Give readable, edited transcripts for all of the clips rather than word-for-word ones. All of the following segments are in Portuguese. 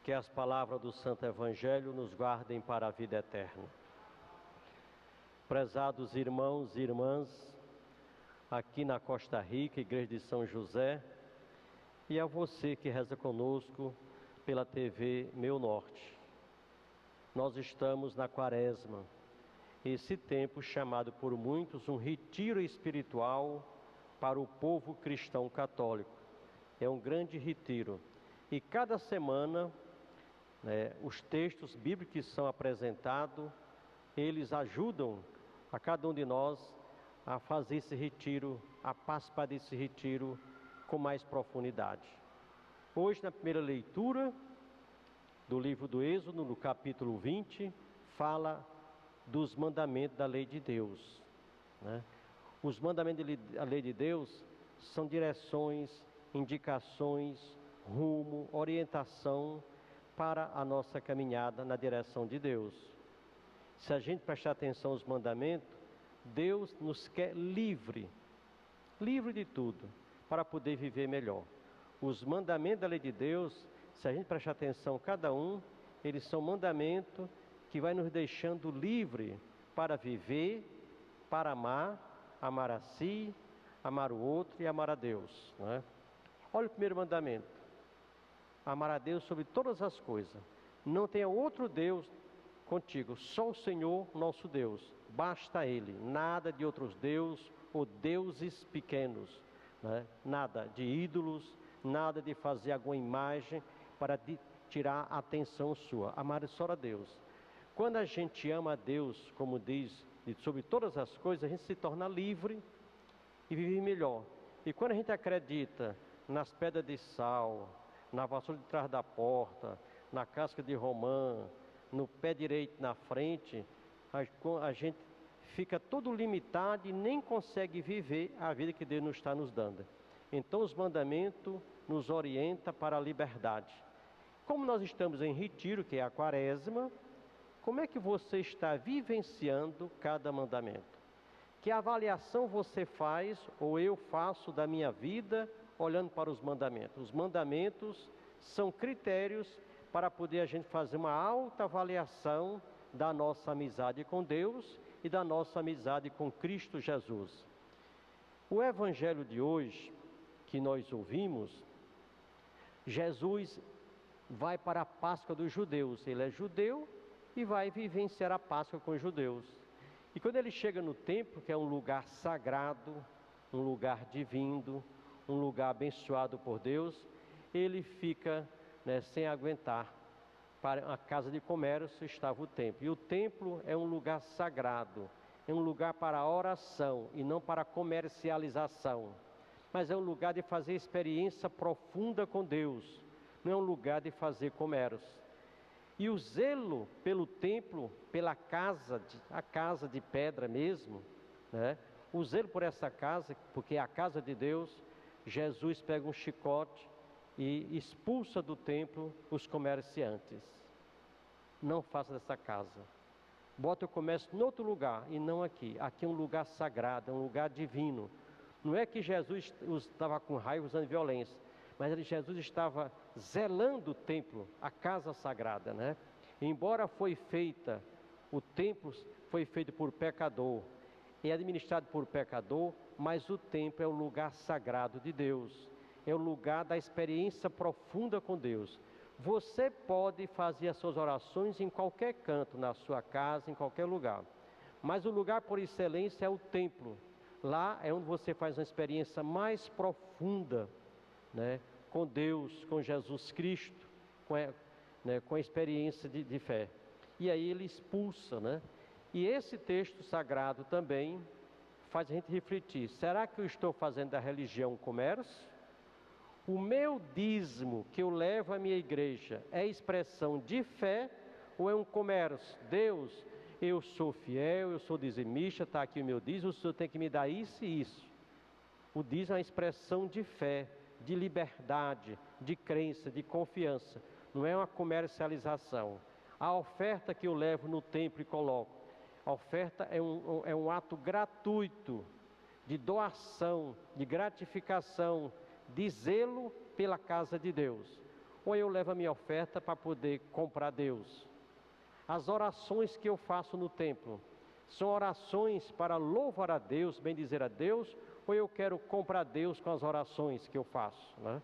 Que as palavras do Santo Evangelho nos guardem para a vida eterna. Prezados irmãos e irmãs, aqui na Costa Rica, Igreja de São José, e a você que reza conosco pela TV Meu Norte. Nós estamos na Quaresma, esse tempo chamado por muitos um retiro espiritual para o povo cristão católico. É um grande retiro. E cada semana, os textos bíblicos que são apresentados, eles ajudam a cada um de nós a fazer esse retiro, a participar desse retiro com mais profundidade. Hoje, na primeira leitura do livro do Êxodo, no capítulo 20, fala dos mandamentos da lei de Deus, Os mandamentos da lei de Deus são direções, indicações, rumo, orientação para a nossa caminhada na direção de Deus. Se a gente prestar atenção aos mandamentos, Deus nos quer livre de tudo, para poder viver melhor. Os mandamentos da lei de Deus, se a gente prestar atenção cada um, eles são mandamentos que vai nos deixando livre para viver, para amar a si, amar o outro e amar a Deus, Olha o primeiro mandamento: amar a Deus sobre todas as coisas. Não tenha outro Deus contigo, só o Senhor nosso Deus, basta Ele, nada de outros deuses ou deuses pequenos, Nada de ídolos, nada de fazer alguma imagem para tirar a atenção sua. Amar só a Deus. Quando a gente ama a Deus, como diz, sobre todas as coisas, a gente se torna livre e vive melhor. E quando a gente acredita nas pedras de sal, na vassoura de trás da porta, na casca de romã, no pé direito na frente, a gente fica todo limitado e nem consegue viver a vida que Deus está nos dando. Então os mandamentos nos orientam para a liberdade. Como nós estamos em retiro, que é a Quaresma, como é que você está vivenciando cada mandamento? Que avaliação você faz, ou eu faço da minha vida, olhando para os mandamentos? Os mandamentos são critérios para poder a gente fazer uma alta avaliação da nossa amizade com Deus e da nossa amizade com Cristo Jesus. O Evangelho de hoje, que nós ouvimos, Jesus vai para a Páscoa dos judeus. Ele é judeu e vai vivenciar a Páscoa com os judeus. E quando ele chega no templo, que é um lugar sagrado, um lugar divino, um lugar abençoado por Deus, ele fica sem aguentar. Para a casa de comércio estava o templo. E o templo é um lugar sagrado, é um lugar para a oração e não para a comercialização. Mas é um lugar de fazer experiência profunda com Deus, não é um lugar de fazer comércio. E o zelo pelo templo, pela casa, a casa de pedra mesmo, o zelo por essa casa, porque é a casa de Deus, Jesus pega um chicote e expulsa do templo os comerciantes. Não faça dessa casa. Bota o comércio em outro lugar e não aqui. Aqui é um lugar sagrado, é um lugar divino. Não é que Jesus estava com raiva usando violência, mas Jesus estava zelando o templo, a casa sagrada, Embora o templo foi feito por pecador, é administrado por pecador, mas o templo é o lugar sagrado de Deus, é o lugar da experiência profunda com Deus. Você pode fazer as suas orações em qualquer canto, na sua casa, em qualquer lugar, mas o lugar por excelência é o templo. Lá é onde você faz uma experiência mais profunda, com Deus, com Jesus Cristo, com a experiência de fé. E aí ele expulsa, E esse texto sagrado também faz a gente refletir: será que eu estou fazendo da religião um comércio? O meu dízimo que eu levo à minha igreja é expressão de fé ou é um comércio? Deus, eu sou fiel, eu sou dizimista, está aqui o meu dízimo, o Senhor tem que me dar isso e isso. O dízimo é uma expressão de fé, de liberdade, de crença, de confiança. Não é uma comercialização. A oferta que eu levo no templo e coloco, a oferta é um ato gratuito, de doação, de gratificação, de zelo pela casa de Deus. ou eu levo a minha oferta para poder comprar Deus? As orações que eu faço no templo são orações para louvar a Deus, bendizer a Deus, ou eu quero comprar Deus com as orações que eu faço, né?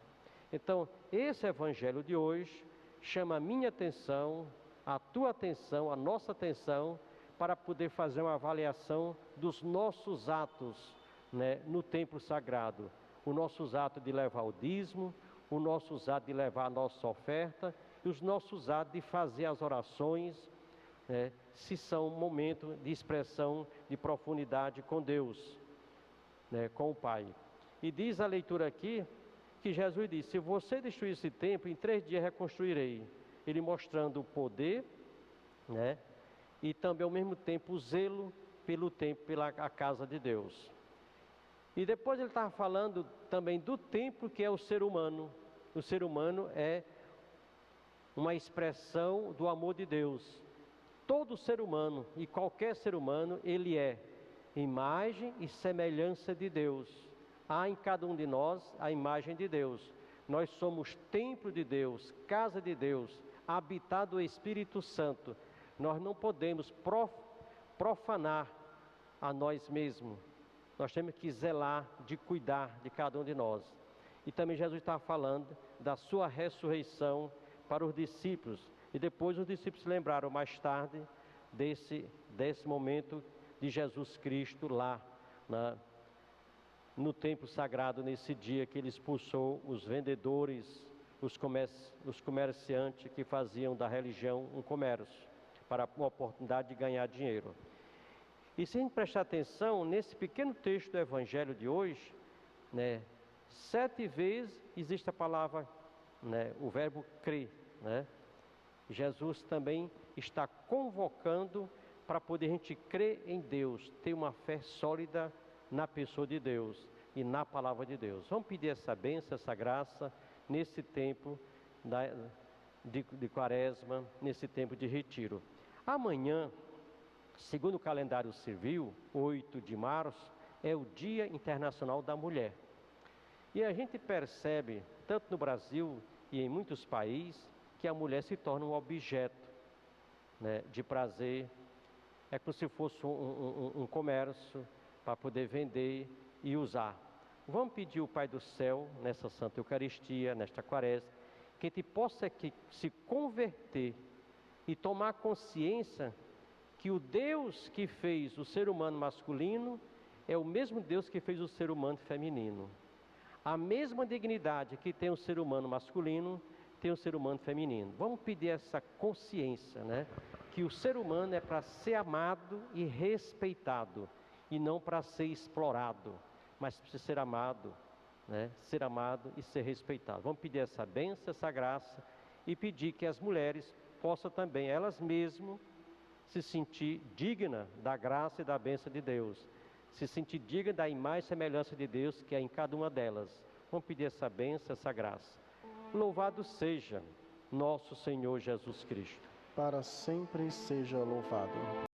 Então, esse evangelho de hoje chama a minha atenção, a tua atenção, a nossa atenção, para poder fazer uma avaliação dos nossos atos, né, no templo sagrado. Os nossos atos de levar o dízimo, os nossos atos de levar a nossa oferta, e os nossos atos de fazer as orações, né, se são um momento de expressão de profundidade com Deus, né, com o Pai. E diz a leitura aqui, que Jesus disse: se você destruir esse templo, em 3 dias reconstruirei. Ele mostrando o poder, né, e também ao mesmo tempo o zelo pelo templo, pela a casa de Deus. E depois ele estava falando também do templo que é o ser humano. O ser humano é uma expressão do amor de Deus. Todo ser humano e qualquer ser humano, ele é imagem e semelhança de Deus. Há em cada um de nós a imagem de Deus. Nós somos templo de Deus, casa de Deus, habitado do Espírito Santo. Nós não podemos profanar a nós mesmos. Nós temos que zelar, de cuidar de cada um de nós. E também Jesus estava falando da sua ressurreição para os discípulos. E depois os discípulos se lembraram mais tarde desse momento de Jesus Cristo lá no templo sagrado, nesse dia que ele expulsou os vendedores, os comerciantes que faziam da religião um comércio, para uma oportunidade de ganhar dinheiro. E se a gente prestar atenção, nesse pequeno texto do Evangelho de hoje, né, 7 vezes existe a palavra, né, o verbo crer, né? Jesus também está convocando para poder a gente crer em Deus, ter uma fé sólida na pessoa de Deus e na palavra de Deus. Vamos pedir essa bênção, essa graça, nesse tempo de quaresma, nesse tempo de retiro. Amanhã, segundo o calendário civil, 8 de março, é o Dia Internacional da Mulher. E a gente percebe, tanto no Brasil e em muitos países, que a mulher se torna um objeto, né, de prazer. É como se fosse um comércio para poder vender e usar. Vamos pedir ao Pai do Céu, nessa Santa Eucaristia, nesta quaresma, que a gente possa se converter e tomar consciência que o Deus que fez o ser humano masculino é o mesmo Deus que fez o ser humano feminino. A mesma dignidade que tem o ser humano masculino, tem o ser humano feminino. Vamos pedir essa consciência, né? Que o ser humano é para ser amado e respeitado, e não para ser explorado, mas para ser amado, né? Ser amado e ser respeitado. Vamos pedir essa bênção, essa graça, e pedir que as mulheres possam também, elas mesmas, se sentir dignas da graça e da bênção de Deus, se sentir dignas da imagem e semelhança de Deus que é em cada uma delas. Vamos pedir essa bênção, essa graça. Louvado seja nosso Senhor Jesus Cristo. Para sempre seja louvado.